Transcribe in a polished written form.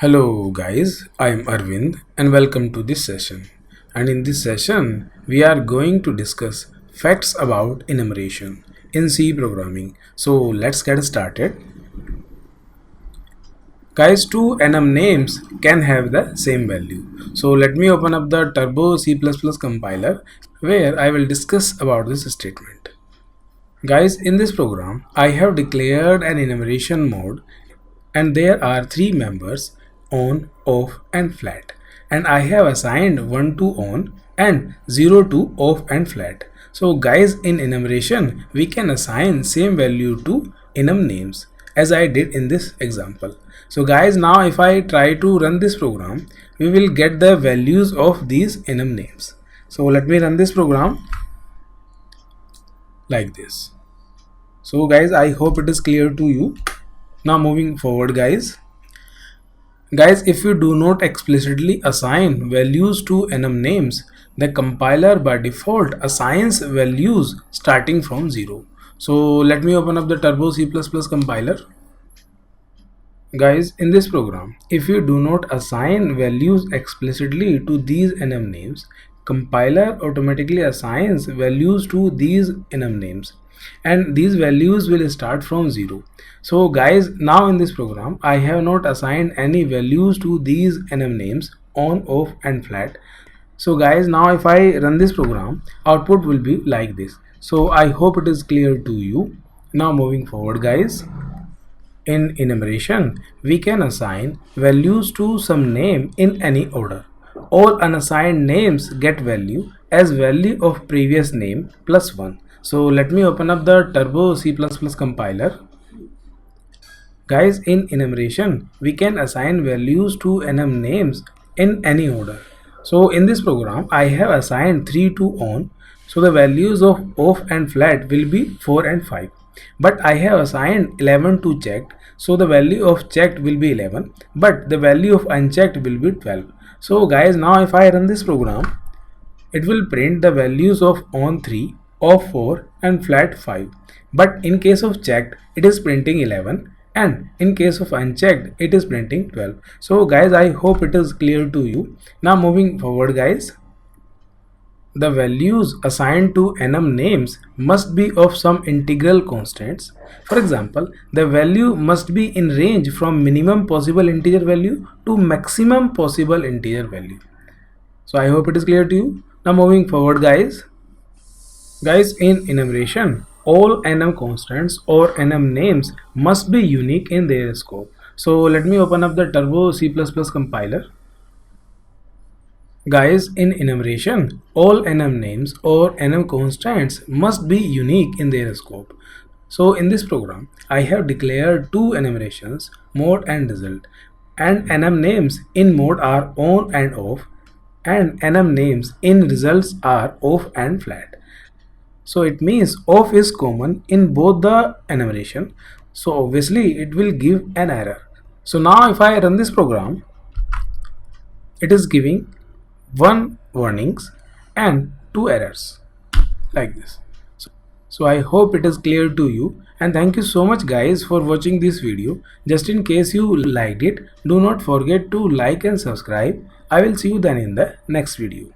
Hello guys, I am Arvind and welcome to this session. And in this session, we are going to discuss facts about enumeration in C programming. So let's get started. Guys, two enum names can have the same value. So let me open up the Turbo C++ compiler where I will discuss about this statement. Guys, in this program, I have declared an enumeration mode and there are three members on, off and flat, and I have assigned 1 to on and 0 to off and flat. So guys, in enumeration we can assign same value to enum names as I did in this example. So guys, now if I try to run this program, we will get the values of these enum names. So let me run this program like this. So guys, I hope it is clear to you. Now moving forward guys, if you do not explicitly assign values to enum names, the compiler by default assigns values starting from 0. So let me open up the Turbo C++ compiler. Guys, in this program, if you do not assign values explicitly to these enum names, compiler automatically assigns values to these enum names and these values will start from 0. So guys, now in this program I have not assigned any values to these enum names on, off and flat. So guys, now if I run this program, output will be like this. So I hope it is clear to you. Now moving forward guys, in enumeration we can assign values to some name in any order. All unassigned names get value as value of previous name plus 1. So let me open up the Turbo C++ compiler. Guys, in enumeration we can assign values to enum names in any order. So in this program I have assigned 3 to on, so the values of off and flat will be 4 and 5. But I have assigned 11 to checked, so the value of checked will be 11 but the value of unchecked will be 12. So guys, now if I run this program, it will print the values of on 3, off 4 and flat 5. But in case of checked, it is printing 11 and in case of unchecked, it is printing 12. So guys, I hope it is clear to you. Now moving forward guys, the values assigned to enum names must be of some integral constants. For example, the value must be in range from minimum possible integer value to maximum possible integer value. So I hope it is clear to you. Now moving forward guys, in enumeration all enum constants or enum names must be unique in their scope. So let me open up the Turbo C++ compiler. Guys, in enumeration all enum names or enum constants must be unique in their scope. So in this program I have declared two enumerations, mode and result, and enum names in mode are on and off and enum names in results are off and flat. So it means off is common in both the enumeration, so obviously it will give an error. So now if I run this program, it is giving 1 warnings and 2 errors like this. So I hope it is clear to you, and thank you so much guys for watching this video. Just in case you liked it, do not forget to like and subscribe. I will see you then in the next video.